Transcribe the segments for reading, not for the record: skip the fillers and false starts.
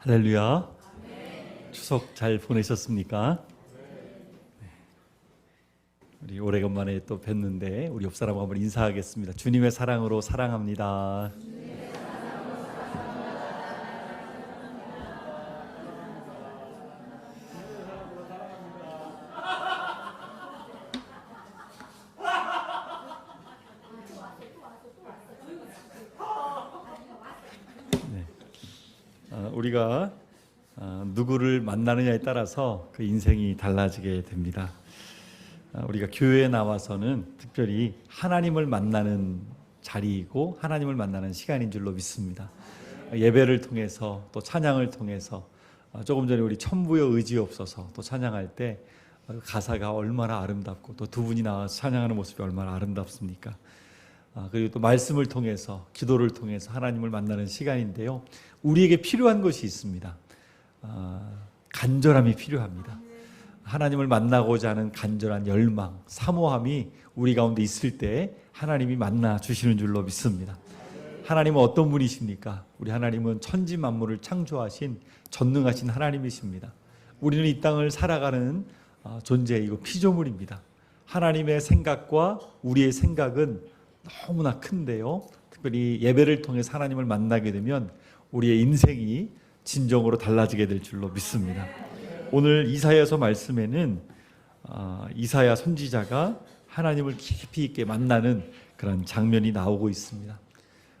할렐루야. 추석 잘 보내셨습니까? 우리 오래간만에 또 뵀는데 우리 옆 사람 한번 인사하겠습니다. 주님의 사랑으로 사랑합니다. 우리가 누구를 만나느냐에 따라서 그 인생이 달라지게 됩니다. 우리가 교회에 나와서는 특별히 하나님을 만나는 자리이고 하나님을 만나는 시간인 줄로 믿습니다. 예배를 통해서 또 찬양을 통해서 조금 전에 우리 천부여 의지없어서 또 찬양할 때 가사가 얼마나 아름답고 또 두 분이 나와서 찬양하는 모습이 얼마나 아름답습니까? 그리고 또 말씀을 통해서 기도를 통해서 하나님을 만나는 시간인데요. 우리에게 필요한 것이 있습니다. 간절함이 필요합니다. 하나님을 만나고자 하는 간절한 열망, 사모함이 우리 가운데 있을 때 하나님이 만나 주시는 줄로 믿습니다. 하나님은 어떤 분이십니까? 우리 하나님은 천지 만물을 창조하신 전능하신 하나님이십니다. 우리는 이 땅을 살아가는 존재이고 피조물입니다. 하나님의 생각과 우리의 생각은 너무나 큰데요. 특별히 예배를 통해서 하나님을 만나게 되면 우리의 인생이 진정으로 달라지게 될 줄로 믿습니다. 오늘 이사야서 말씀에는 이사야 선지자가 하나님을 깊이 있게 만나는 그런 장면이 나오고 있습니다.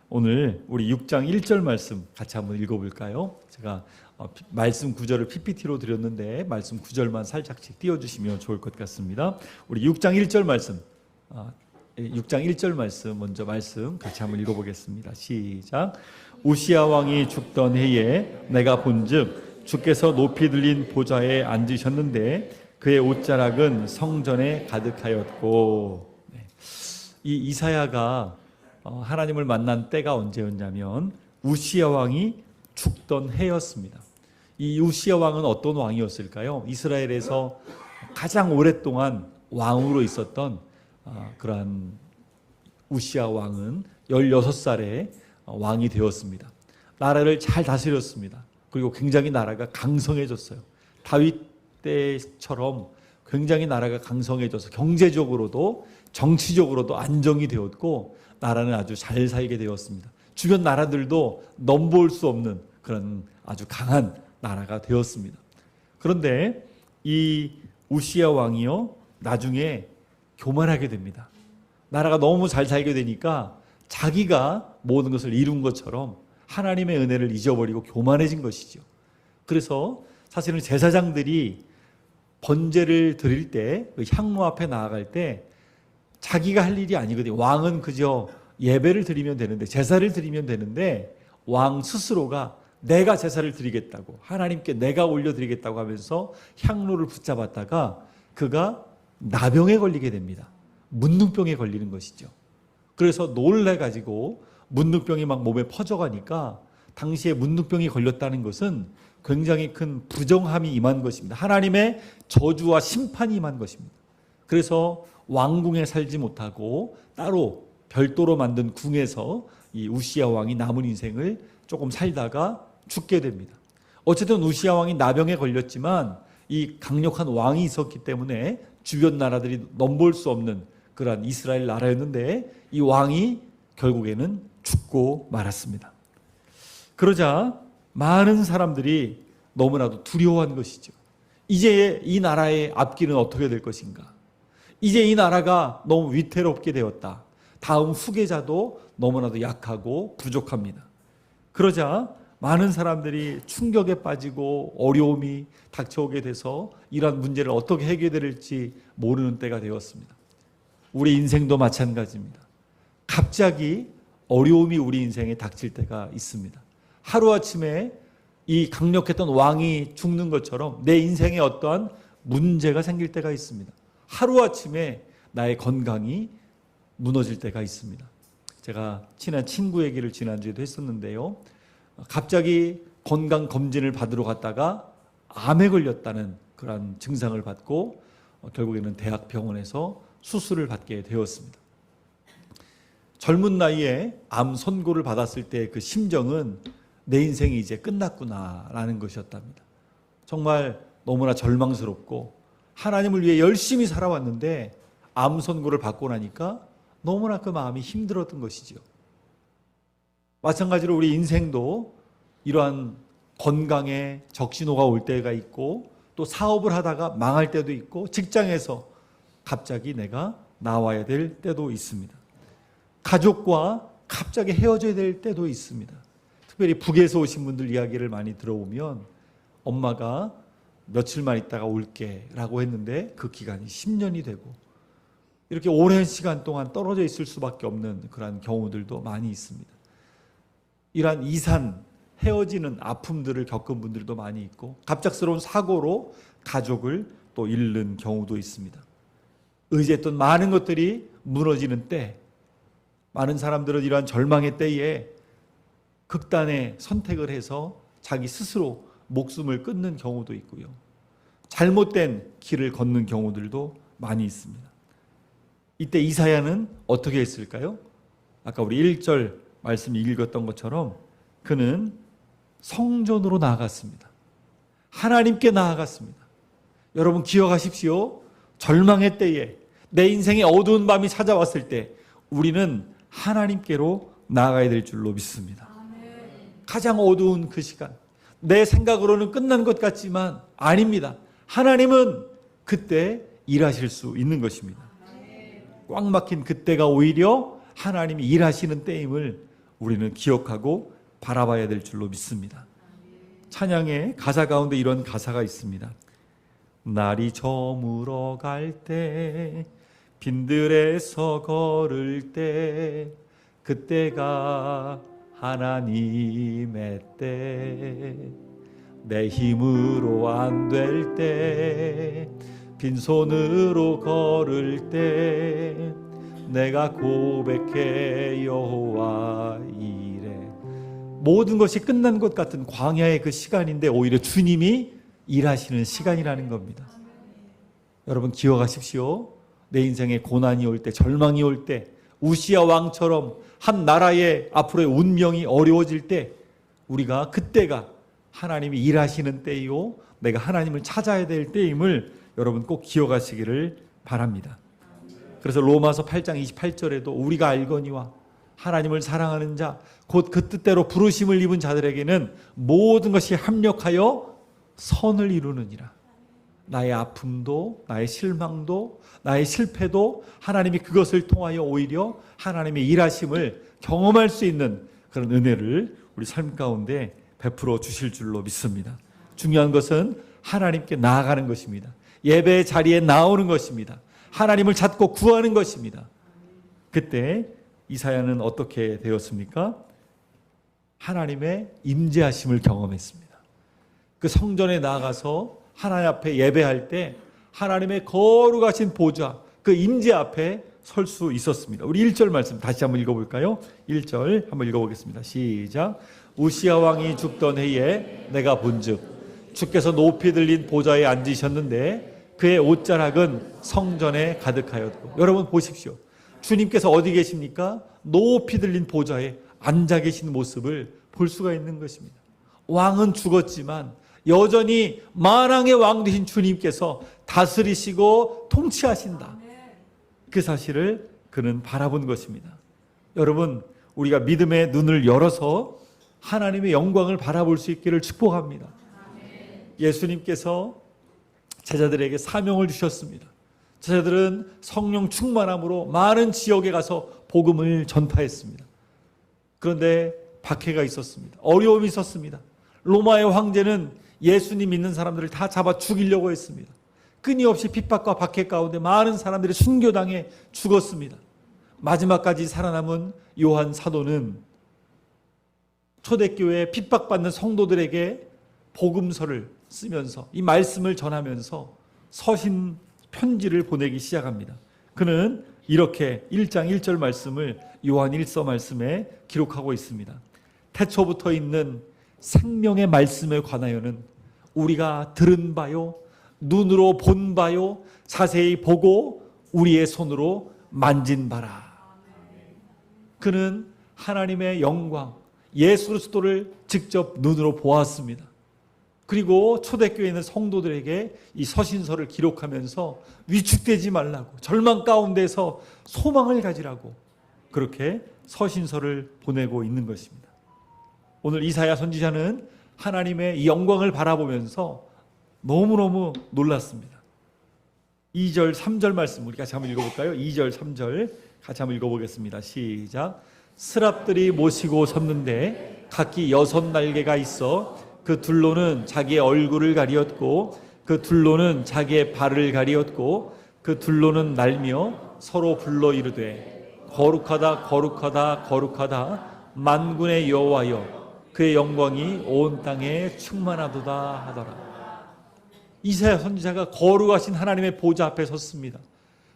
오늘 우리 6장 1절 말씀 같이 한번 읽어볼까요? 제가 말씀 구절을 PPT로 드렸는데 말씀 구절만 살짝씩 띄워주시면 좋을 것 같습니다. 우리 6장 1절 말씀 6장 1절 말씀 먼저 말씀 같이 한번 읽어보겠습니다. 시작. 우시야 왕이 죽던 해에 내가 본즉 주께서 높이 들린 보좌에 앉으셨는데 그의 옷자락은 성전에 가득하였고. 이 이사야가 하나님을 만난 때가 언제였냐면 우시야 왕이 죽던 해였습니다. 이 우시야 왕은 어떤 왕이었을까요? 이스라엘에서 가장 오랫동안 왕으로 있었던 그러한 우시야 왕은 16살에 왕이 되었습니다. 나라를 잘 다스렸습니다. 그리고 굉장히 나라가 강성해졌어요. 다윗 때처럼 굉장히 나라가 강성해져서 경제적으로도 정치적으로도 안정이 되었고 나라는 아주 잘 살게 되었습니다. 주변 나라들도 넘볼 수 없는 그런 아주 강한 나라가 되었습니다. 그런데 이 우시야 왕이요 나중에 교만하게 됩니다. 나라가 너무 잘 살게 되니까 자기가 모든 것을 이룬 것처럼 하나님의 은혜를 잊어버리고 교만해진 것이죠. 그래서 사실은 제사장들이 번제를 드릴 때 향로 앞에 나아갈 때 자기가 할 일이 아니거든요. 왕은 그저 예배를 드리면 되는데 제사를 드리면 되는데 왕 스스로가 내가 제사를 드리겠다고 하나님께 내가 올려드리겠다고 하면서 향로를 붙잡았다가 그가 나병에 걸리게 됩니다. 문둥병에 걸리는 것이죠. 그래서 놀래가지고 문둥병이 막 몸에 퍼져가니까 당시에 문둥병이 걸렸다는 것은 굉장히 큰 부정함이 임한 것입니다. 하나님의 저주와 심판이 임한 것입니다. 그래서 왕궁에 살지 못하고 따로 별도로 만든 궁에서 이 우시야 왕이 남은 인생을 조금 살다가 죽게 됩니다. 어쨌든 우시야 왕이 나병에 걸렸지만 이 강력한 왕이 있었기 때문에 주변 나라들이 넘볼 수 없는 그러한 이스라엘 나라였는데 이 왕이 결국에는 죽고 말았습니다. 그러자 많은 사람들이 너무나도 두려워한 것이죠. 이제 이 나라의 앞길은 어떻게 될 것인가? 이제 이 나라가 너무 위태롭게 되었다. 다음 후계자도 너무나도 약하고 부족합니다. 그러자 많은 사람들이 충격에 빠지고 어려움이 닥쳐오게 돼서 이러한 문제를 어떻게 해결될지 모르는 때가 되었습니다. 우리 인생도 마찬가지입니다. 갑자기 어려움이 우리 인생에 닥칠 때가 있습니다. 하루아침에 이 강력했던 왕이 죽는 것처럼 내 인생에 어떠한 문제가 생길 때가 있습니다. 하루아침에 나의 건강이 무너질 때가 있습니다. 제가 친한 친구 얘기를 지난주에도 했었는데요. 갑자기 건강검진을 받으러 갔다가 암에 걸렸다는 그런 증상을 받고 결국에는 대학병원에서 수술을 받게 되었습니다. 젊은 나이에 암 선고를 받았을 때 그 심정은 내 인생이 이제 끝났구나라는 것이었답니다. 정말 너무나 절망스럽고 하나님을 위해 열심히 살아왔는데 암 선고를 받고 나니까 너무나 그 마음이 힘들었던 것이지요. 마찬가지로 우리 인생도 이러한 건강에 적신호가 올 때가 있고 또 사업을 하다가 망할 때도 있고 직장에서 갑자기 내가 나와야 될 때도 있습니다. 가족과 갑자기 헤어져야 될 때도 있습니다. 특별히 북에서 오신 분들 이야기를 많이 들어보면 엄마가 며칠만 있다가 올게 라고 했는데 그 기간이 10년이 되고 이렇게 오랜 시간 동안 떨어져 있을 수밖에 없는 그런 경우들도 많이 있습니다. 이러한 이산, 헤어지는 아픔들을 겪은 분들도 많이 있고 갑작스러운 사고로 가족을 또 잃는 경우도 있습니다. 의지했던 많은 것들이 무너지는 때, 많은 사람들은 이러한 절망의 때에 극단의 선택을 해서 자기 스스로 목숨을 끊는 경우도 있고요. 잘못된 길을 걷는 경우들도 많이 있습니다. 이때 이사야는 어떻게 했을까요? 아까 우리 1절 말씀 읽었던 것처럼 그는 성전으로 나아갔습니다. 하나님께 나아갔습니다. 여러분 기억하십시오. 절망의 때에 내 인생의 어두운 밤이 찾아왔을 때 우리는 하나님께로 나아가야 될 줄로 믿습니다. 가장 어두운 그 시간, 내 생각으로는 끝난 것 같지만 아닙니다. 하나님은 그때 일하실 수 있는 것입니다. 꽉 막힌 그때가 오히려 하나님이 일하시는 때임을 우리는 기억하고 바라봐야 될 줄로 믿습니다. 찬양의 가사 가운데 이런 가사가 있습니다. 날이 저물어 갈 때, 빈들에서 걸을 때, 그때가 하나님의 때, 내 힘으로 안 될 때, 빈손으로 걸을 때, 내가 고백해 여호와 이래. 모든 것이 끝난 것 같은 광야의 그 시간인데 오히려 주님이 일하시는 시간이라는 겁니다. 여러분 기억하십시오. 내 인생에 고난이 올 때, 절망이 올 때, 우시아 왕처럼 한 나라의 앞으로의 운명이 어려워질 때 우리가 그때가 하나님이 일하시는 때이요 내가 하나님을 찾아야 될 때임을 여러분 꼭 기억하시기를 바랍니다. 그래서 로마서 8장 28절에도 우리가 알거니와 하나님을 사랑하는 자 곧 그 뜻대로 부르심을 입은 자들에게는 모든 것이 합력하여 선을 이루느니라. 나의 아픔도 나의 실망도 나의 실패도 하나님이 그것을 통하여 오히려 하나님의 일하심을 경험할 수 있는 그런 은혜를 우리 삶 가운데 베풀어 주실 줄로 믿습니다. 중요한 것은 하나님께 나아가는 것입니다. 예배의 자리에 나오는 것입니다. 하나님을 찾고 구하는 것입니다. 그때 이사야는 어떻게 되었습니까? 하나님의 임재하심을 경험했습니다. 그 성전에 나가서 하나님 앞에 예배할 때 하나님의 거룩하신 보좌, 그 임재 앞에 설 수 있었습니다. 우리 1절 말씀 다시 한번 읽어볼까요? 1절 한번 읽어보겠습니다. 시작. 우시아 왕이 죽던 해에 내가 본즉 주께서 높이 들린 보좌에 앉으셨는데 그의 옷자락은 성전에 가득하였고. 여러분 보십시오. 주님께서 어디 계십니까? 높이 들린 보좌에 앉아 계신 모습을 볼 수가 있는 것입니다. 왕은 죽었지만 여전히 만왕의 왕 되신 주님께서 다스리시고 통치하신다. 그 사실을 그는 바라본 것입니다. 여러분 우리가 믿음의 눈을 열어서 하나님의 영광을 바라볼 수 있기를 축복합니다. 예수님께서 제자들에게 사명을 주셨습니다. 제자들은 성령 충만함으로 많은 지역에 가서 복음을 전파했습니다. 그런데 박해가 있었습니다. 어려움이 있었습니다. 로마의 황제는 예수님 믿는 사람들을 다 잡아 죽이려고 했습니다. 끊임없이 핍박과 박해 가운데 많은 사람들이 순교당해 죽었습니다. 마지막까지 살아남은 요한 사도는 초대교회에 핍박받는 성도들에게 복음서를 쓰면서 이 말씀을 전하면서 서신 편지를 보내기 시작합니다. 그는 이렇게 1장 1절 말씀을 요한 1서 말씀에 기록하고 있습니다. 태초부터 있는 생명의 말씀에 관하여는 우리가 들은 바요 눈으로 본 바요 자세히 보고 우리의 손으로 만진 바라. 그는 하나님의 영광, 예수 그리스도를 직접 눈으로 보았습니다. 그리고 초대교회에 있는 성도들에게 이 서신서를 기록하면서 위축되지 말라고, 절망 가운데서 소망을 가지라고 그렇게 서신서를 보내고 있는 것입니다. 오늘 이사야 선지자는 하나님의 이 영광을 바라보면서 너무너무 놀랐습니다. 2절 3절 말씀 우리 같이 한번 읽어볼까요? 2절 3절 같이 한번 읽어보겠습니다. 시작. 스랍들이 모시고 섰는데 각기 6날개가 있어 그 둘로는 자기의 얼굴을 가리었고 그 둘로는 자기의 발을 가리었고 그 둘로는 날며 서로 불러 이르되 거룩하다 거룩하다 거룩하다 만군의 여호와여 그의 영광이 온 땅에 충만하도다 하더라. 이사야 선지자가 거룩하신 하나님의 보좌 앞에 섰습니다.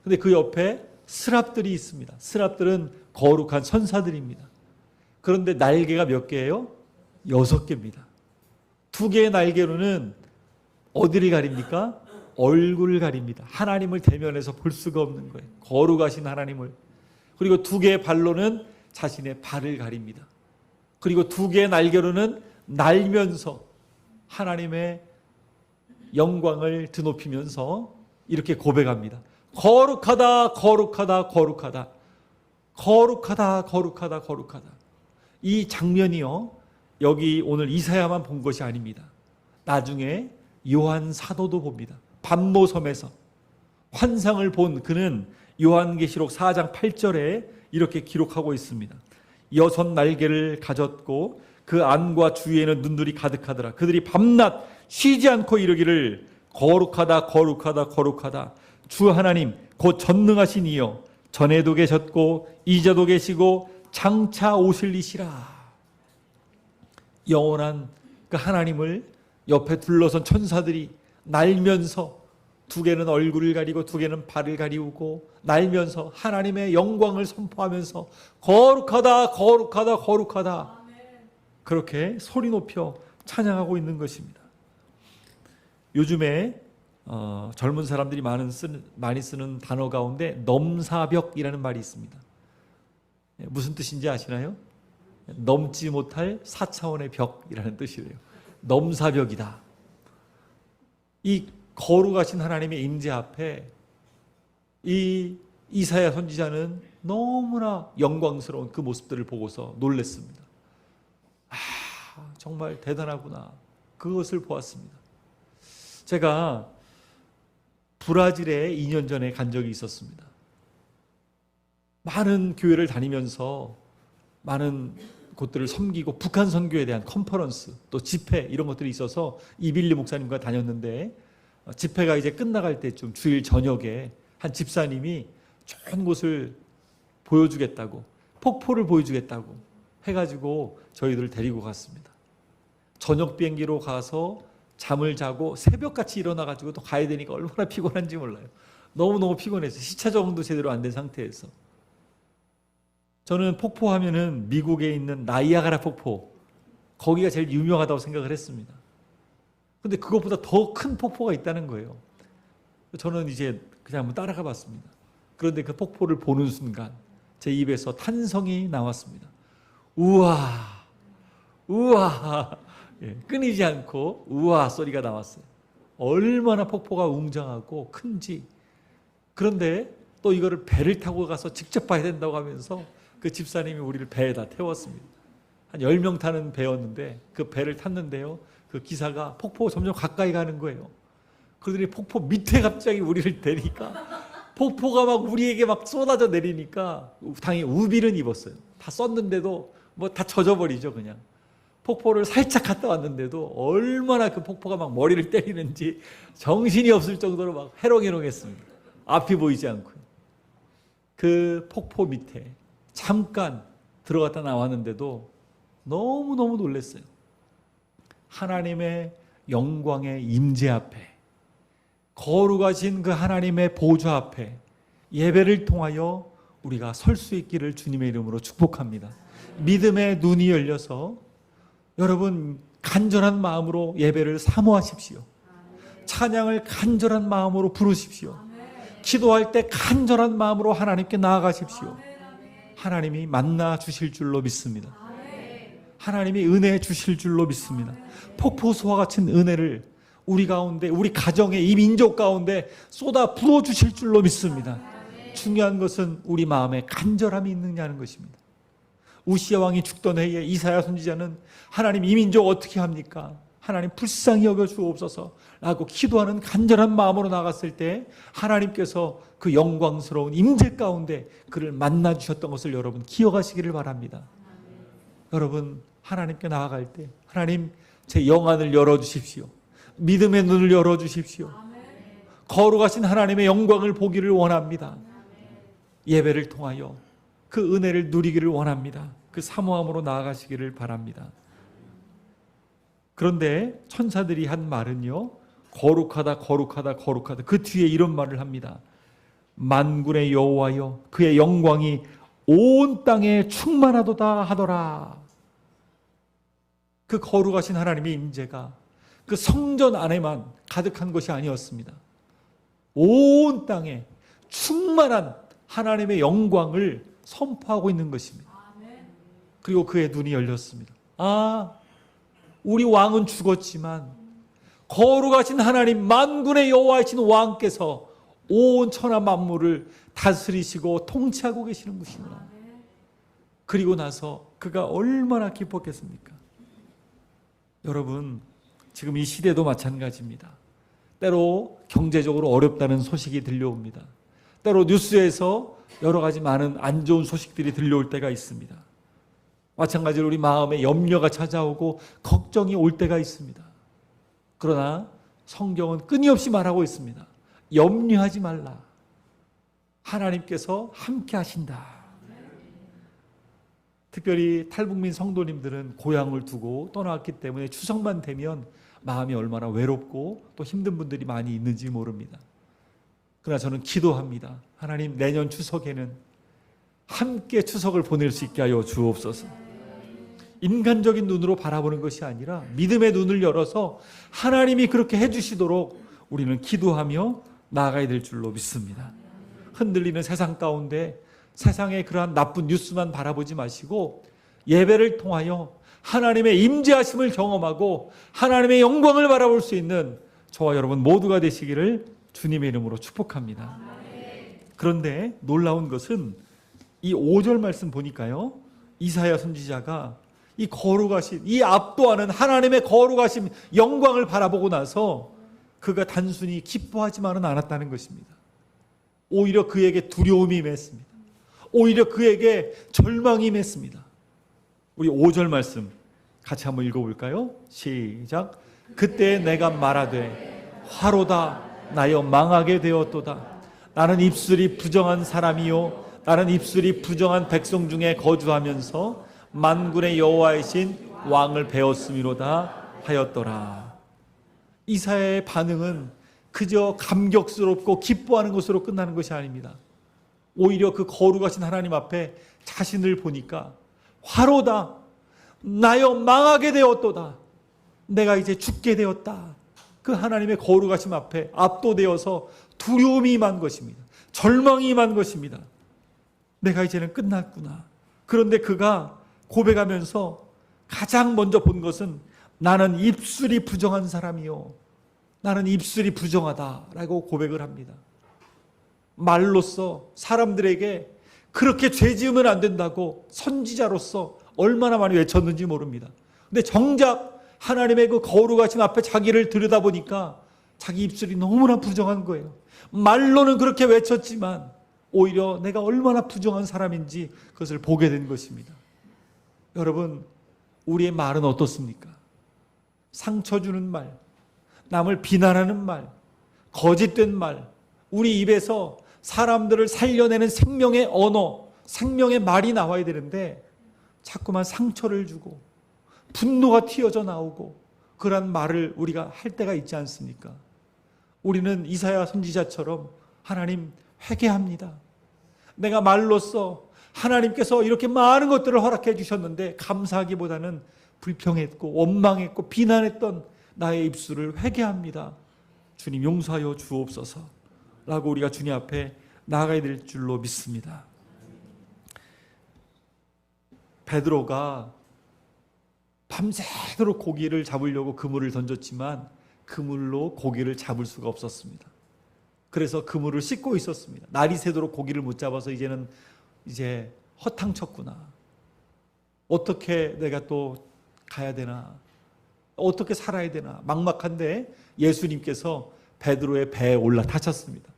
그런데 그 옆에 스랍들이 있습니다. 스랍들은 거룩한 천사들입니다. 그런데 날개가 몇 개예요? 6개입니다. 2개의 날개로는 어디를 가립니까? 얼굴을 가립니다. 하나님을 대면해서 볼 수가 없는 거예요. 거룩하신 하나님을. 그리고 2개의 발로는 자신의 발을 가립니다. 그리고 2개의 날개로는 날면서 하나님의 영광을 드높이면서 이렇게 고백합니다. 거룩하다 거룩하다 거룩하다 거룩하다 거룩하다 거룩하다. 이 장면이요, 여기 오늘 이사야만 본 것이 아닙니다. 나중에 요한 사도도 봅니다. 반모섬에서 환상을 본 그는 요한계시록 4장 8절에 이렇게 기록하고 있습니다. 6 날개를 가졌고 그 안과 주위에는 눈들이 가득하더라. 그들이 밤낮 쉬지 않고 이르기를 거룩하다 거룩하다 거룩하다 주 하나님 곧 전능하신 이여 전에도 계셨고 이제도 계시고 장차 오실 이시라. 영원한 그 하나님을 옆에 둘러선 천사들이 날면서 2개는 얼굴을 가리고 2개는 발을 가리우고 날면서 하나님의 영광을 선포하면서 거룩하다 거룩하다 거룩하다 그렇게 소리 높여 찬양하고 있는 것입니다. 요즘에 젊은 사람들이 많이 쓰는 단어 가운데 넘사벽이라는 말이 있습니다. 무슨 뜻인지 아시나요? 넘지 못할 4차원의 벽이라는 뜻이래요. 넘사벽이다. 이 거룩하신 하나님의 임재 앞에 이 이사야 선지자는 너무나 영광스러운 그 모습들을 보고서 놀랐습니다. 아, 정말 대단하구나. 그것을 보았습니다. 제가 브라질에 2년 전에 간 적이 있었습니다. 많은 교회를 다니면서 많은 곳들을 섬기고 북한 선교에 대한 컨퍼런스 또 집회 이런 것들이 있어서 이빌리 목사님과 다녔는데, 집회가 이제 끝나갈 때쯤 주일 저녁에 한 집사님이 좋은 곳을 보여주겠다고, 폭포를 보여주겠다고 해가지고 저희들을 데리고 갔습니다. 저녁 비행기로 가서 잠을 자고 새벽같이 일어나가지고 또 가야 되니까 얼마나 피곤한지 몰라요. 너무너무 피곤해서 시차 적응도 제대로 안 된 상태에서. 저는 폭포 하면은 미국에 있는 나이아가라 폭포, 거기가 제일 유명하다고 생각을 했습니다. 근데 그것보다 더 큰 폭포가 있다는 거예요. 저는 이제 그냥 한번 따라가 봤습니다. 그런데 그 폭포를 보는 순간 제 입에서 탄성이 나왔습니다. 우와, 우와, 끊이지 않고 우와 소리가 나왔어요. 얼마나 폭포가 웅장하고 큰지. 그런데 또 이거를 배를 타고 가서 직접 봐야 된다고 하면서 그 집사님이 우리를 배에다 태웠습니다. 한 10명 타는 배였는데 그 배를 탔는데요, 그 기사가 폭포 점점 가까이 가는 거예요. 그러더니 폭포 밑에 갑자기 우리를 대니까 폭포가 막 우리에게 막 쏟아져 내리니까 당연히 우비는 입었어요. 다 썼는데도 뭐 다 젖어버리죠. 그냥 폭포를 살짝 갔다 왔는데도 얼마나 그 폭포가 막 머리를 때리는지 정신이 없을 정도로 막 해롱해롱했습니다. 앞이 보이지 않고요. 그 폭포 밑에 잠깐 들어갔다 나왔는데도 너무너무 놀랐어요. 하나님의 영광의 임재 앞에, 거룩하신 그 하나님의 보좌 앞에 예배를 통하여 우리가 설 수 있기를 주님의 이름으로 축복합니다. 믿음의 눈이 열려서 여러분 간절한 마음으로 예배를 사모하십시오. 찬양을 간절한 마음으로 부르십시오. 기도할 때 간절한 마음으로 하나님께 나아가십시오. 하나님이 만나 주실 줄로 믿습니다. 하나님이 은혜 주실 줄로 믿습니다. 폭포수와 같은 은혜를 우리 가운데, 우리 가정에, 이 민족 가운데 쏟아 부어주실 줄로 믿습니다. 중요한 것은 우리 마음에 간절함이 있느냐는 것입니다. 우시야 왕이 죽던 해에 이사야 선지자는 하나님 이 민족 어떻게 합니까? 하나님 불쌍히 여겨 주옵소서 라고 기도하는 간절한 마음으로 나갔을 때 하나님께서 그 영광스러운 임재 가운데 그를 만나 주셨던 것을 여러분 기억하시기를 바랍니다. 여러분 하나님께 나아갈 때 하나님 제 영안을 열어주십시오. 믿음의 눈을 열어주십시오. 거룩하신 하나님의 영광을 보기를 원합니다. 예배를 통하여 그 은혜를 누리기를 원합니다. 그 사모함으로 나아가시기를 바랍니다. 그런데 천사들이 한 말은요, 거룩하다 거룩하다 거룩하다. 그 뒤에 이런 말을 합니다. 만군의 여호와여 그의 영광이 온 땅에 충만하도다 하더라. 그 거룩하신 하나님의 임재가 그 성전 안에만 가득한 것이 아니었습니다. 온 땅에 충만한 하나님의 영광을 선포하고 있는 것입니다. 그리고 그의 눈이 열렸습니다. 우리 왕은 죽었지만 거룩하신 하나님 만군의 여호와이신 왕께서 온 천하 만물을 다스리시고 통치하고 계시는 것이구나. 그리고 나서 그가 얼마나 기뻤겠습니까? 여러분 지금 이 시대도 마찬가지입니다. 때로 경제적으로 어렵다는 소식이 들려옵니다. 때로 뉴스에서 여러 가지 많은 안 좋은 소식들이 들려올 때가 있습니다. 마찬가지로 우리 마음에 염려가 찾아오고 걱정이 올 때가 있습니다. 그러나 성경은 끊임없이 말하고 있습니다. 염려하지 말라. 하나님께서 함께 하신다. 특별히 탈북민 성도님들은 고향을 두고 떠나왔기 때문에 추석만 되면 마음이 얼마나 외롭고 또 힘든 분들이 많이 있는지 모릅니다. 그러나 저는 기도합니다. 하나님 내년 추석에는 함께 추석을 보낼 수 있게 하여 주옵소서. 인간적인 눈으로 바라보는 것이 아니라 믿음의 눈을 열어서 하나님이 그렇게 해주시도록 우리는 기도하며 나아가야 될 줄로 믿습니다. 흔들리는 세상 가운데 세상의 그러한 나쁜 뉴스만 바라보지 마시고 예배를 통하여 하나님의 임재하심을 경험하고 하나님의 영광을 바라볼 수 있는 저와 여러분 모두가 되시기를 주님의 이름으로 축복합니다. 그런데 놀라운 것은 이 5절 말씀 보니까요, 이사야 선지자가 이 거룩하신, 이 압도하는 하나님의 거룩하신 영광을 바라보고 나서 그가 단순히 기뻐하지만은 않았다는 것입니다. 오히려 그에게 두려움이 임했습니다. 오히려 그에게 절망이 임했습니다. 우리 5절 말씀 같이 한번 읽어볼까요? 시작. 그때 내가 말하되 화로다 나여 망하게 되었도다. 나는 입술이 부정한 사람이요 나는 입술이 부정한 백성 중에 거주하면서 만군의 여호와이신 왕을 배웠음이로다 하였더라. 이사야의 반응은 그저 감격스럽고 기뻐하는 것으로 끝나는 것이 아닙니다. 오히려 그 거룩하신 하나님 앞에 자신을 보니까 화로다 나여 망하게 되었도다. 내가 이제 죽게 되었다. 그 하나님의 거룩하심 앞에 압도되어서 두려움이 임한 것입니다. 절망이 임한 것입니다. 내가 이제는 끝났구나. 그런데 그가 고백하면서 가장 먼저 본 것은 나는 입술이 부정한 사람이요 나는 입술이 부정하다라고 고백을 합니다. 말로써 사람들에게 그렇게 죄 지으면 안 된다고 선지자로서 얼마나 많이 외쳤는지 모릅니다. 근데 정작 하나님의 그 거룩하심 앞에 자기를 들여다보니까 자기 입술이 너무나 부정한 거예요. 말로는 그렇게 외쳤지만 오히려 내가 얼마나 부정한 사람인지 그것을 보게 된 것입니다. 여러분, 우리의 말은 어떻습니까? 상처 주는 말, 남을 비난하는 말, 거짓된 말, 우리 입에서 사람들을 살려내는 생명의 언어, 생명의 말이 나와야 되는데 자꾸만 상처를 주고 분노가 튀어져 나오고 그런 말을 우리가 할 때가 있지 않습니까? 우리는 이사야 선지자처럼 하나님 회개합니다. 내가 말로써 하나님께서 이렇게 많은 것들을 허락해 주셨는데 감사하기보다는 불평했고 원망했고 비난했던 나의 입술을 회개합니다. 주님 용서하여 주옵소서 라고 우리가 주님 앞에 나아가야 될 줄로 믿습니다. 베드로가 밤새도록 고기를 잡으려고 그물을 던졌지만 그물로 고기를 잡을 수가 없었습니다. 그래서 그물을 씻고 있었습니다. 날이 새도록 고기를 못 잡아서 이제 허탕쳤구나. 어떻게 내가 또 가야 되나? 어떻게 살아야 되나? 막막한데 예수님께서 베드로의 배에 올라타셨습니다.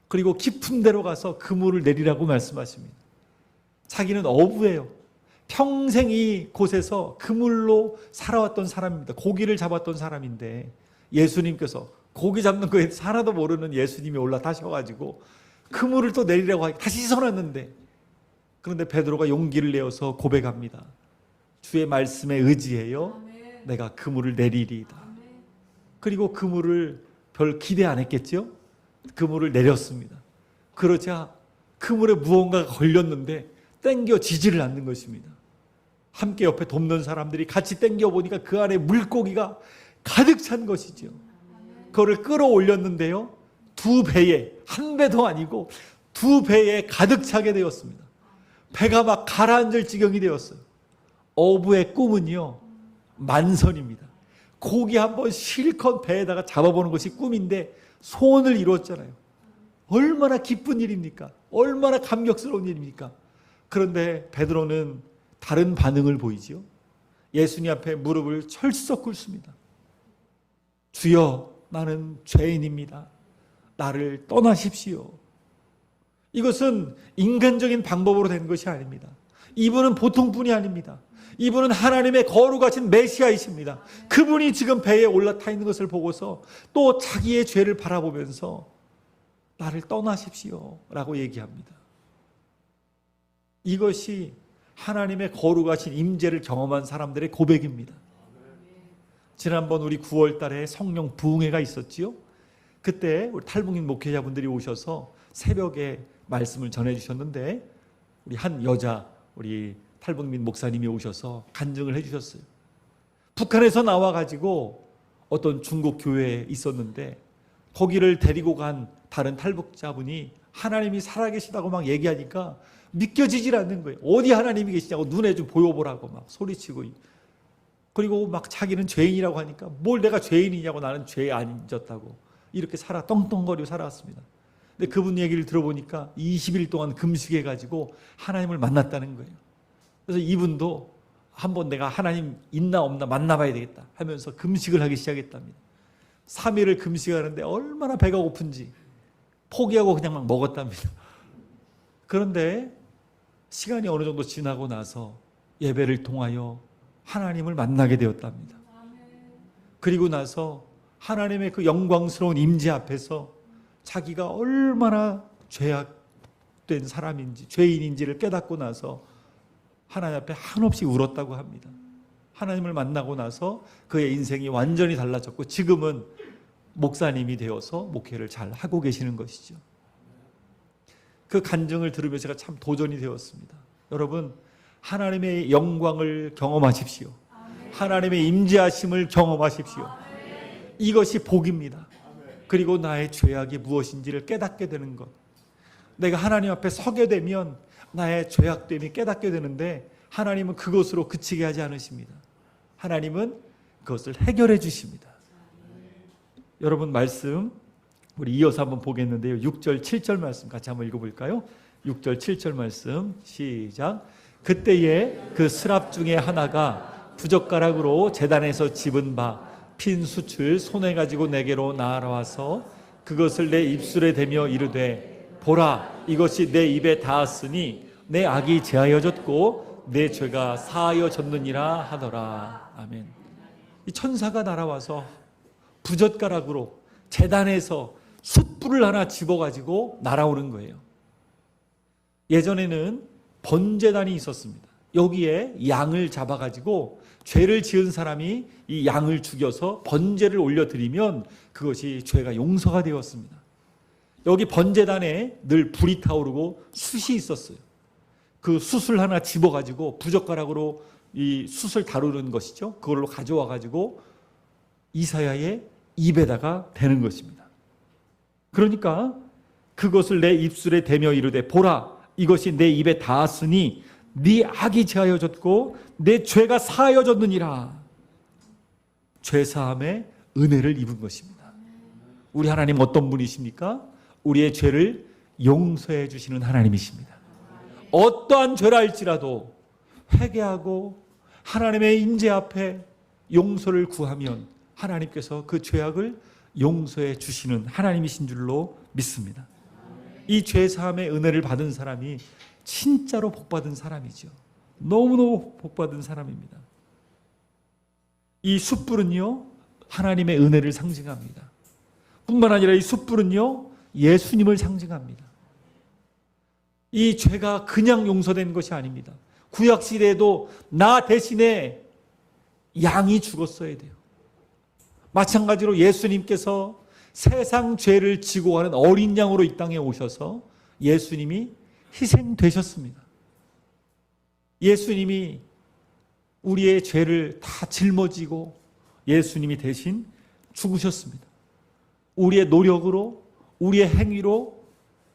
그리고 깊은 데로 가서 그물을 내리라고 말씀하십니다. 자기는 어부예요. 평생 이 곳에서 그물로 살아왔던 사람입니다. 고기를 잡았던 사람인데 예수님께서 고기 잡는 거에 하나도 모르는 예수님이 올라타셔가지고 그물을 또 내리라고 하고 다시 씻어놨는데, 그런데 베드로가 용기를 내어서 고백합니다. 주의 말씀에 의지해요. 내가 그물을 내리리이다. 그리고 그물을 별 기대 안 했겠죠? 그물을 내렸습니다. 그러자 그물에 무언가가 걸렸는데 땡겨지지를 않는 것입니다. 함께 옆에 돕는 사람들이 같이 땡겨보니까 그 안에 물고기가 가득 찬 것이죠. 그거를 끌어올렸는데요, 2배에, 1배도 아니고 2배에 가득 차게 되었습니다. 배가 막 가라앉을 지경이 되었어요. 어부의 꿈은요, 만선입니다. 고기 한번 실컷 배에다가 잡아보는 것이 꿈인데 소원을 이루었잖아요. 얼마나 기쁜 일입니까? 얼마나 감격스러운 일입니까? 그런데 베드로는 다른 반응을 보이지요. 예수님 앞에 무릎을 철썩 꿇습니다. 주여, 나는 죄인입니다. 나를 떠나십시오. 이것은 인간적인 방법으로 된 것이 아닙니다. 이분은 보통 분이 아닙니다. 이분은 하나님의 거룩하신 메시아이십니다. 그분이 지금 배에 올라타 있는 것을 보고서 또 자기의 죄를 바라보면서 나를 떠나십시오 라고 얘기합니다. 이것이 하나님의 거룩하신 임재를 경험한 사람들의 고백입니다. 지난번 우리 9월 달에 성령 부흥회가 있었지요. 그때 우리 탈북민 목회자분들이 오셔서 새벽에 말씀을 전해주셨는데, 우리 한 여자, 우리 탈북민 목사님이 오셔서 간증을 해주셨어요. 북한에서 나와가지고 어떤 중국 교회에 있었는데 거기를 데리고 간 다른 탈북자분이 하나님이 살아계시다고 막 얘기하니까 믿겨지질 않는 거예요. 어디 하나님이 계시냐고 눈에 좀 보여보라고 막 소리치고, 그리고 막 자기는 죄인이라고 하니까 뭘 내가 죄인이냐고, 나는 죄에 안 졌다고 이렇게 떵떵거리고 살아왔습니다. 근데 그분 얘기를 들어보니까 20일 동안 금식해가지고 하나님을 만났다는 거예요. 그래서 이분도 한번 내가 하나님 있나 없나 만나봐야 되겠다 하면서 금식을 하기 시작했답니다. 3일을 금식하는데 얼마나 배가 고픈지 포기하고 그냥 막 먹었답니다. 그런데 시간이 어느 정도 지나고 나서 예배를 통하여 하나님을 만나게 되었답니다. 그리고 나서 하나님의 그 영광스러운 임재 앞에서 자기가 얼마나 죄악된 사람인지, 죄인인지를 깨닫고 나서 하나님 앞에 한없이 울었다고 합니다. 하나님을 만나고 나서 그의 인생이 완전히 달라졌고 지금은 목사님이 되어서 목회를 잘 하고 계시는 것이죠. 그 간증을 들으며 제가 참 도전이 되었습니다. 여러분, 하나님의 영광을 경험하십시오. 하나님의 임재하심을 경험하십시오. 이것이 복입니다. 그리고 나의 죄악이 무엇인지를 깨닫게 되는 것. 내가 하나님 앞에 서게 되면 나의 죄악됨이 깨닫게 되는데 하나님은 그것으로 그치게 하지 않으십니다. 하나님은 그것을 해결해 주십니다. 여러분, 말씀 우리 이어서 한번 보겠는데요. 6절 7절 말씀 같이 한번 읽어볼까요? 6절 7절 말씀 시작. 그때에 그 스랍 중에 하나가 부젓가락으로 제단에서 집은 바 핀 숯을 손에 가지고 내게로 나아와서 그것을 내 입술에 대며 이르되 보라, 이것이 내 입에 닿았으니 내 악이 제하여졌고 내 죄가 사하여졌느니라 하더라. 아멘. 이 천사가 날아와서 부젓가락으로 제단에서 숯불을 하나 집어가지고 날아오는 거예요. 예전에는 번제단이 있었습니다. 여기에 양을 잡아가지고 죄를 지은 사람이 이 양을 죽여서 번제를 올려드리면 그것이 죄가 용서가 되었습니다. 여기 번제단에 늘 불이 타오르고 숯이 있었어요. 그 숯을 하나 집어가지고 부젓가락으로 이 숯을 다루는 것이죠. 그걸로 가져와가지고 이사야의 입에다가 대는 것입니다. 그러니까 그것을 내 입술에 대며 이르되 보라, 이것이 내 입에 닿았으니 네 악이 제하여졌고 내 죄가 사하여졌느니라. 죄사함의 은혜를 입은 것입니다. 우리 하나님 어떤 분이십니까? 우리의 죄를 용서해 주시는 하나님이십니다. 어떠한 죄라 할지라도 회개하고 하나님의 임재 앞에 용서를 구하면 하나님께서 그 죄악을 용서해 주시는 하나님이신 줄로 믿습니다. 이 죄사함의 은혜를 받은 사람이 진짜로 복받은 사람이죠. 너무너무 복받은 사람입니다. 이 숯불은요, 하나님의 은혜를 상징합니다. 뿐만 아니라 이 숯불은요, 예수님을 상징합니다. 이 죄가 그냥 용서된 것이 아닙니다. 구약시대에도 나 대신에 양이 죽었어야 돼요. 마찬가지로 예수님께서 세상 죄를 지고 가는 어린 양으로 이 땅에 오셔서 예수님이 희생되셨습니다. 예수님이 우리의 죄를 다 짊어지고 예수님이 대신 죽으셨습니다. 우리의 노력으로, 우리의 행위로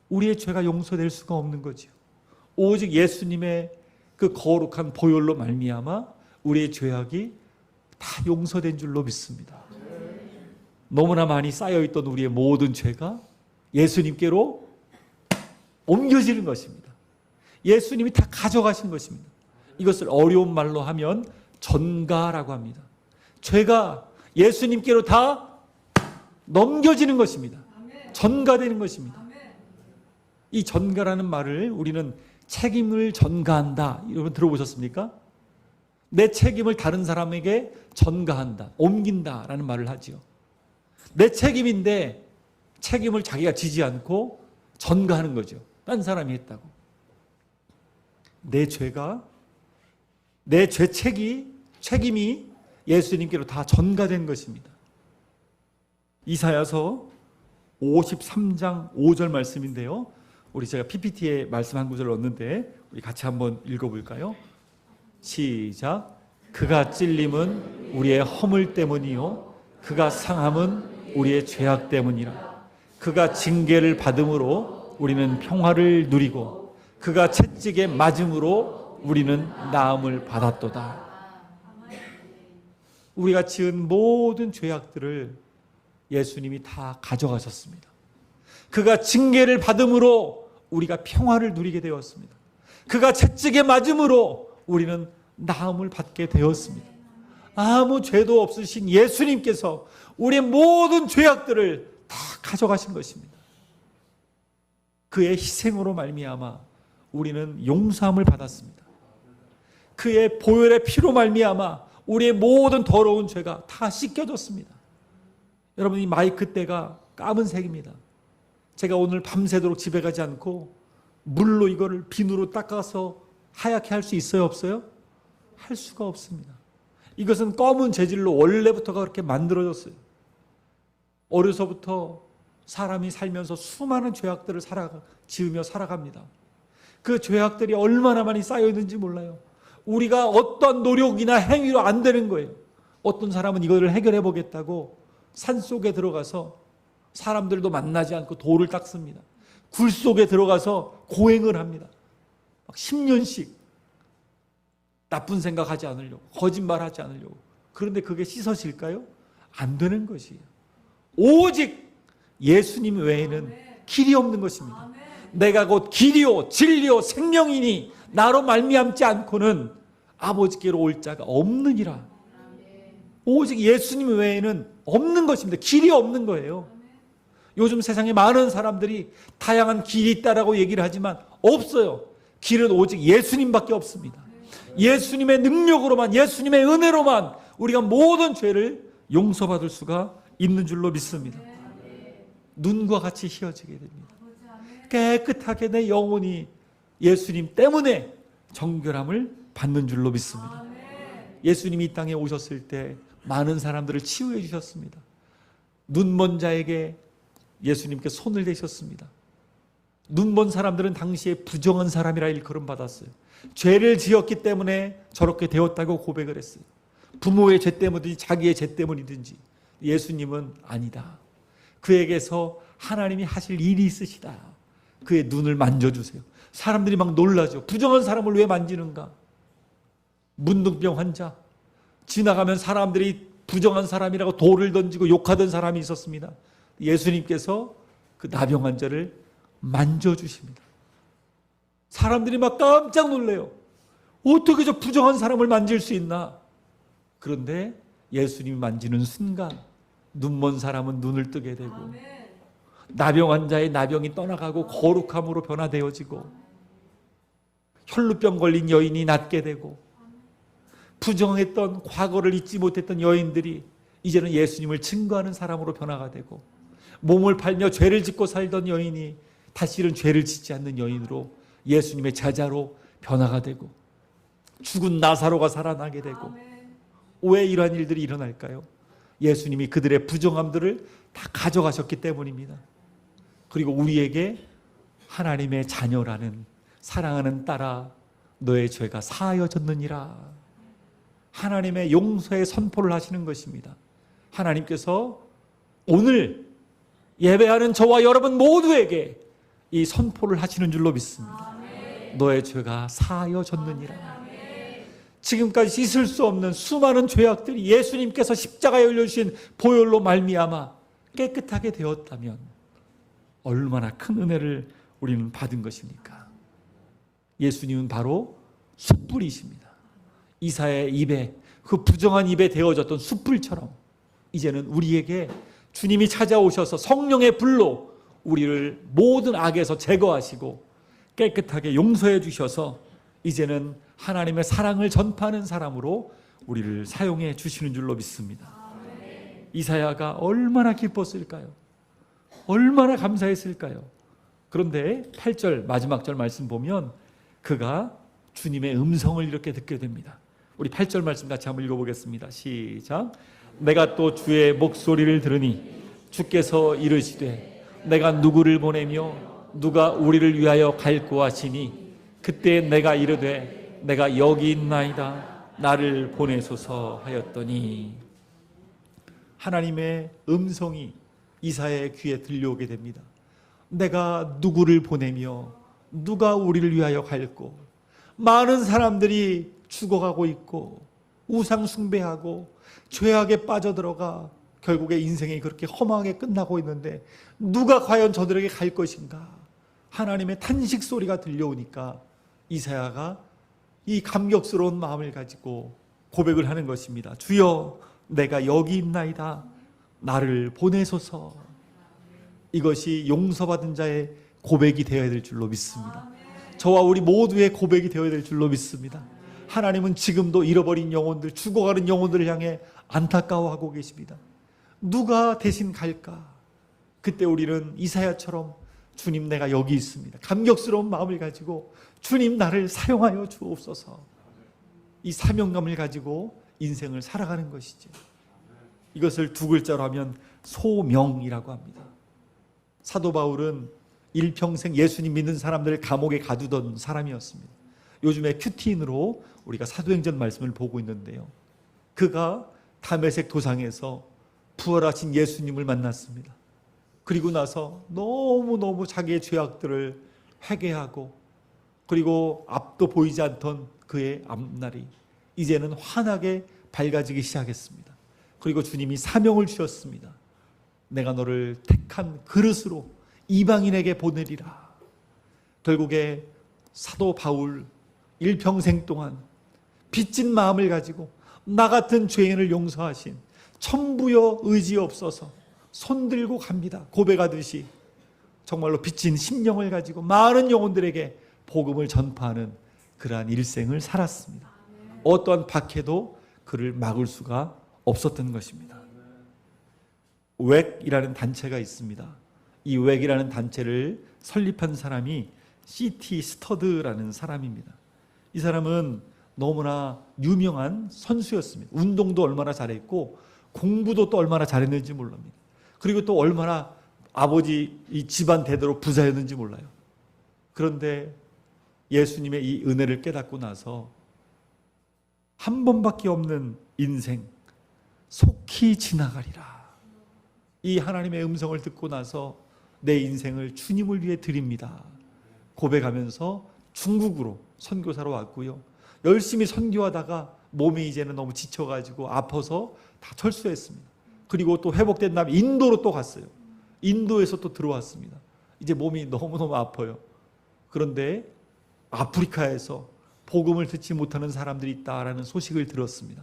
우리의 죄가 용서될 수가 없는 거죠. 오직 예수님의 그 거룩한 보혈로 말미암아 우리의 죄악이 다 용서된 줄로 믿습니다. 너무나 많이 쌓여있던 우리의 모든 죄가 예수님께로 옮겨지는 것입니다. 예수님이 다 가져가신 것입니다. 이것을 어려운 말로 하면 전가라고 합니다. 죄가 예수님께로 다 넘겨지는 것입니다. 전가되는 것입니다. 이 전가라는 말을 우리는 책임을 전가한다, 여러분 들어보셨습니까? 내 책임을 다른 사람에게 전가한다, 옮긴다라는 말을 하지요. 내 책임인데 책임을 자기가 지지 않고 전가하는 거죠. 딴 사람이 했다고. 내 죄가, 내 책임이 예수님께로 다 전가된 것입니다. 이사야서 53장 5절 말씀인데요. 우리 제가 PPT에 말씀 한 구절 넣었는데 우리 같이 한번 읽어볼까요? 시작. 그가 찔림은 우리의 허물 때문이요 그가 상함은 우리의 죄악 때문이라. 그가 징계를 받음으로 우리는 평화를 누리고 그가 채찍에 맞음으로 우리는 나음을 받았도다. 우리가 지은 모든 죄악들을 예수님이 다 가져가셨습니다. 그가 징계를 받음으로 우리가 평화를 누리게 되었습니다. 그가 채찍에 맞음으로 우리는 나음을 받게 되었습니다. 아무 죄도 없으신 예수님께서 우리의 모든 죄악들을 다 가져가신 것입니다. 그의 희생으로 말미암아 우리는 용서함을 받았습니다. 그의 보혈의 피로 말미암아 우리의 모든 더러운 죄가 다 씻겨졌습니다. 여러분, 이 마이크 대가 까만색입니다. 제가 오늘 밤새도록 집에 가지 않고 물로 이거를 비누로 닦아서 하얗게 할 수 있어요, 없어요? 할 수가 없습니다. 이것은 검은 재질로 원래부터가 그렇게 만들어졌어요. 어려서부터 사람이 살면서 수많은 죄악들을 지으며 살아갑니다. 그 죄악들이 얼마나 많이 쌓여 있는지 몰라요. 우리가 어떤 노력이나 행위로 안 되는 거예요. 어떤 사람은 이거를 해결해 보겠다고 산속에 들어가서 사람들도 만나지 않고 돌을 닦습니다. 굴 속에 들어가서 고행을 합니다. 막 10년씩 나쁜 생각하지 않으려고, 거짓말하지 않으려고. 그런데 그게 씻어질까요? 안 되는 것이에요. 오직 예수님 외에는 길이 없는 것입니다. 내가 곧 길이요 진리요 생명이니 나로 말미암지 않고는 아버지께로 올 자가 없느니라. 오직 예수님 외에는 없는 것입니다. 길이 없는 거예요. 요즘 세상에 많은 사람들이 다양한 길이 있다라고 얘기를 하지만 없어요. 길은 오직 예수님밖에 없습니다. 예수님의 능력으로만, 예수님의 은혜로만 우리가 모든 죄를 용서받을 수가 있는 줄로 믿습니다. 눈과 같이 희어지게 됩니다. 깨끗하게 내 영혼이 예수님 때문에 정결함을 받는 줄로 믿습니다. 예수님이 이 땅에 오셨을 때 많은 사람들을 치유해 주셨습니다. 눈먼 자에게 예수님께 손을 대셨습니다. 눈먼 사람들은 당시에 부정한 사람이라 일컬음 받았어요. 죄를 지었기 때문에 저렇게 되었다고 고백을 했어요. 부모의 죄 때문이든지 자기의 죄 때문이든지. 예수님은 아니다. 그에게서 하나님이 하실 일이 있으시다. 그의 눈을 만져주세요. 사람들이 막 놀라죠. 부정한 사람을 왜 만지는가? 문둥병 환자, 지나가면 사람들이 부정한 사람이라고 돌을 던지고 욕하던 사람이 있었습니다. 예수님께서 그 나병 환자를 만져주십니다. 사람들이 막 깜짝 놀래요. 어떻게 저 부정한 사람을 만질 수 있나? 그런데 예수님이 만지는 순간 눈먼 사람은 눈을 뜨게 되고, 나병 환자의 나병이 떠나가고 거룩함으로 변화되어지고, 혈루병 걸린 여인이 낫게 되고, 부정했던 과거를 잊지 못했던 여인들이 이제는 예수님을 증거하는 사람으로 변화가 되고, 몸을 팔며 죄를 짓고 살던 여인이 다시는 죄를 짓지 않는 여인으로 예수님의 제자로 변화가 되고, 죽은 나사로가 살아나게 되고. 왜 이러한 일들이 일어날까요? 예수님이 그들의 부정함들을 다 가져가셨기 때문입니다. 그리고 우리에게 하나님의 자녀라는, 사랑하는 딸아 너의 죄가 사하여졌느니라, 하나님의 용서의 선포를 하시는 것입니다. 하나님께서 오늘 예배하는 저와 여러분 모두에게 이 선포를 하시는 줄로 믿습니다. 너의 죄가 사하여졌느니라. 지금까지 씻을 수 없는 수많은 죄악들이 예수님께서 십자가에 올려주신 보혈로 말미암아 깨끗하게 되었다면 얼마나 큰 은혜를 우리는 받은 것입니까? 예수님은 바로 숯불이십니다. 이사야의 입에, 그 부정한 입에 데워졌던 숯불처럼 이제는 우리에게 주님이 찾아오셔서 성령의 불로 우리를 모든 악에서 제거하시고 깨끗하게 용서해 주셔서 이제는 하나님의 사랑을 전파하는 사람으로 우리를 사용해 주시는 줄로 믿습니다. 이사야가 얼마나 기뻤을까요? 얼마나 감사했을까요? 그런데 8절 마지막 절 말씀 보면 그가 주님의 음성을 이렇게 듣게 됩니다. 우리 8절 말씀 같이 한번 읽어보겠습니다. 시작. 내가 또 주의 목소리를 들으니 주께서 이르시되 내가 누구를 보내며 누가 우리를 위하여 갈고 하시니 그때 내가 이르되 내가 여기 있나이다 나를 보내소서 하였더니, 하나님의 음성이 이사야의 귀에 들려오게 됩니다. 내가 누구를 보내며 누가 우리를 위하여 갈고, 많은 사람들이 죽어가고 있고 우상 숭배하고 죄악에 빠져들어가 결국에 인생이 그렇게 험하게 끝나고 있는데 누가 과연 저들에게 갈 것인가? 하나님의 탄식 소리가 들려오니까 이사야가 이 감격스러운 마음을 가지고 고백을 하는 것입니다. 주여 내가 여기 있나이다 나를 보내소서. 이것이 용서받은 자의 고백이 되어야 될 줄로 믿습니다. 저와 우리 모두의 고백이 되어야 될 줄로 믿습니다. 하나님은 지금도 잃어버린 영혼들, 죽어가는 영혼들을 향해 안타까워하고 계십니다. 누가 대신 갈까? 그때 우리는 이사야처럼 주님 내가 여기 있습니다, 감격스러운 마음을 가지고 주님 나를 사용하여 주옵소서, 이 사명감을 가지고 인생을 살아가는 것이죠. 이것을 두 글자로 하면 소명이라고 합니다. 사도 바울은 일평생 예수님 믿는 사람들을 감옥에 가두던 사람이었습니다. 요즘에 큐티인으로 우리가 사도행전 말씀을 보고 있는데요, 그가 다메섹 도상에서 부활하신 예수님을 만났습니다. 그리고 나서 너무너무 자기의 죄악들을 회개하고, 그리고 앞도 보이지 않던 그의 앞날이 이제는 환하게 밝아지기 시작했습니다. 그리고 주님이 사명을 주셨습니다. 내가 너를 택한 그릇으로 이방인에게 보내리라. 결국에 사도 바울 일평생 동안 빚진 마음을 가지고 나 같은 죄인을 용서하신 천부여 의지 없어서 손들고 갑니다. 고백하듯이 정말로 빚진 심령을 가지고 많은 영혼들에게 복음을 전파하는 그러한 일생을 살았습니다. 어떠한 박해도 그를 막을 수가 없었던 것입니다. 웩이라는 단체가 있습니다. 이 웩이라는 단체를 설립한 사람이 C.T. 스터드라는 사람입니다. 이 사람은 너무나 유명한 선수였습니다. 운동도 얼마나 잘했고 공부도 또 얼마나 잘했는지 몰랍니다. 그리고 또 얼마나 아버지 이 집안 대대로 부자였는지 몰라요. 그런데 예수님의 이 은혜를 깨닫고 나서 한 번밖에 없는 인생 속히 지나가리라, 이 하나님의 음성을 듣고 나서 내 인생을 주님을 위해 드립니다 고백하면서 중국으로 선교사로 왔고요. 열심히 선교하다가 몸이 이제는 너무 지쳐가지고 아파서 다 철수했습니다. 그리고 또 회복된 다음에 인도로 또 갔어요. 인도에서 또 들어왔습니다. 이제 몸이 너무너무 아파요. 그런데 아프리카에서 복음을 듣지 못하는 사람들이 있다라는 소식을 들었습니다.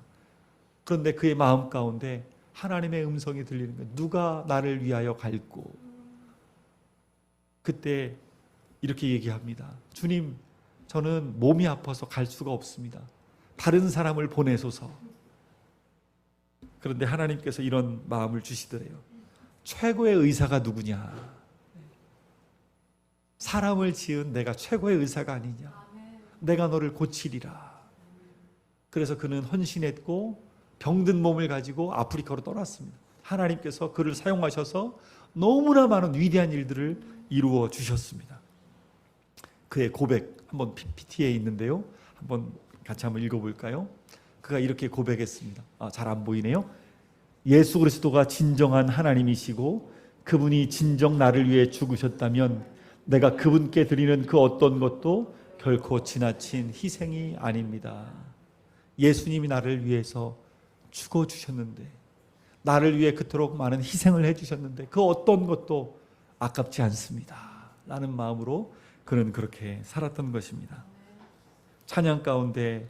그런데 그의 마음 가운데 하나님의 음성이 들리는 거예요. 누가 나를 위하여 갈꼬? 그때 이렇게 얘기합니다. 주님, 저는 몸이 아파서 갈 수가 없습니다. 다른 사람을 보내소서. 그런데 하나님께서 이런 마음을 주시더래요. 최고의 의사가 누구냐? 사람을 지은 내가 최고의 의사가 아니냐? 내가 너를 고치리라. 그래서 그는 헌신했고 병든 몸을 가지고 아프리카로 떠났습니다. 하나님께서 그를 사용하셔서 너무나 많은 위대한 일들을 이루어 주셨습니다. 그의 고백 한번 PPT에 있는데요. 한번 같이 한번 읽어볼까요? 그가 이렇게 고백했습니다. 잘 안 보이네요. 예수 그리스도가 진정한 하나님이시고 그분이 진정 나를 위해 죽으셨다면 내가 그분께 드리는 그 어떤 것도 결코 지나친 희생이 아닙니다. 예수님이 나를 위해서 죽어주셨는데, 나를 위해 그토록 많은 희생을 해주셨는데 그 어떤 것도 아깝지 않습니다 라는 마음으로 그는 그렇게 살았던 것입니다. 찬양 가운데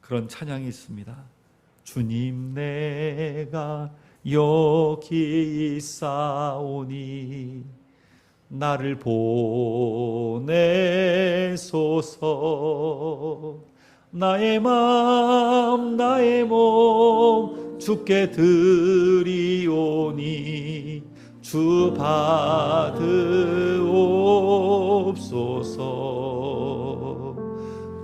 그런 찬양이 있습니다. 주님 내가 여기 있사오니 나를 보내소서. 나의 마음 나의 몸 주께 드리오니 주 받으옵소서.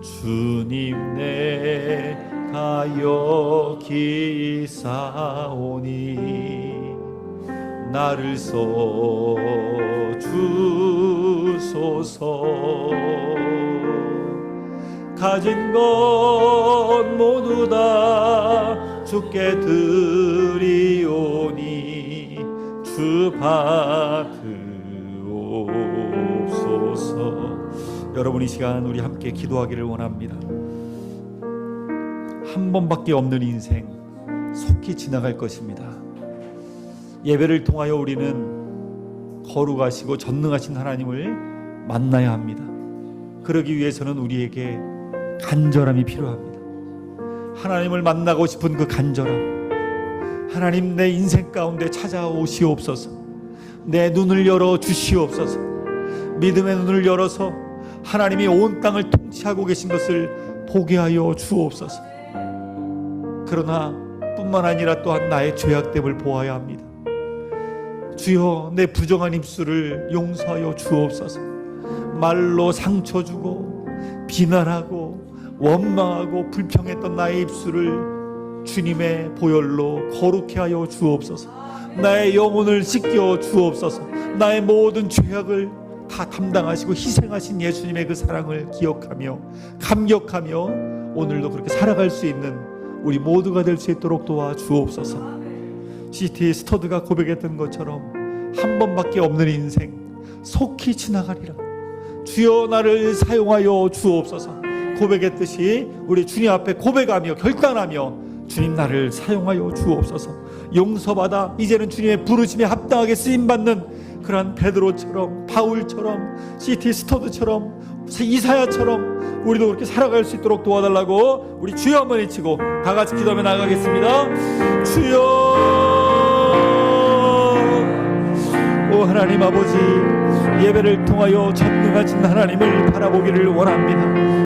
주님 내가 여기 있사오니 나를 써주소서. 가진 것 모두 다 주께 드리오니 주 받으옵소서. 여러분, 이 시간 우리 함께 기도하기를 원합니다. 한 번밖에 없는 인생 속히 지나갈 것입니다. 예배를 통하여 우리는 거룩하시고 전능하신 하나님을 만나야 합니다. 그러기 위해서는 우리에게 간절함이 필요합니다. 하나님을 만나고 싶은 그 간절함, 하나님 내 인생 가운데 찾아오시옵소서. 내 눈을 열어 주시옵소서. 믿음의 눈을 열어서 하나님이 온 땅을 통치하고 계신 것을 보게 하여 주옵소서. 그러나 뿐만 아니라 또한 나의 죄악됨을 보아야 합니다. 주여, 내 부정한 입술을 용서하여 주옵소서. 말로 상처 주고 비난하고 원망하고 불평했던 나의 입술을 주님의 보혈로 거룩해 하여 주옵소서. 나의 영혼을 씻겨 주옵소서. 나의 모든 죄악을 다 담당하시고 희생하신 예수님의 그 사랑을 기억하며 감격하며 오늘도 그렇게 살아갈 수 있는 우리 모두가 될 수 있도록 도와주옵소서. C.T. 스터드가 고백했던 것처럼 한 번밖에 없는 인생 속히 지나가리라. 주여 나를 사용하여 주옵소서. 고백했듯이 우리 주님 앞에 고백하며 결단하며 주님 나를 사용하여 주옵소서. 용서받아 이제는 주님의 부르심에 합당하게 쓰임받는 그러한 베드로처럼 바울처럼 C.T. 스터드처럼 이사야처럼 우리도 그렇게 살아갈 수 있도록 도와달라고 우리 주여 한번 외치고 다 같이 기도하며 나가겠습니다. 주여, 오 하나님 아버지, 예배를 통하여 전능하신 하나님을 바라보기를 원합니다.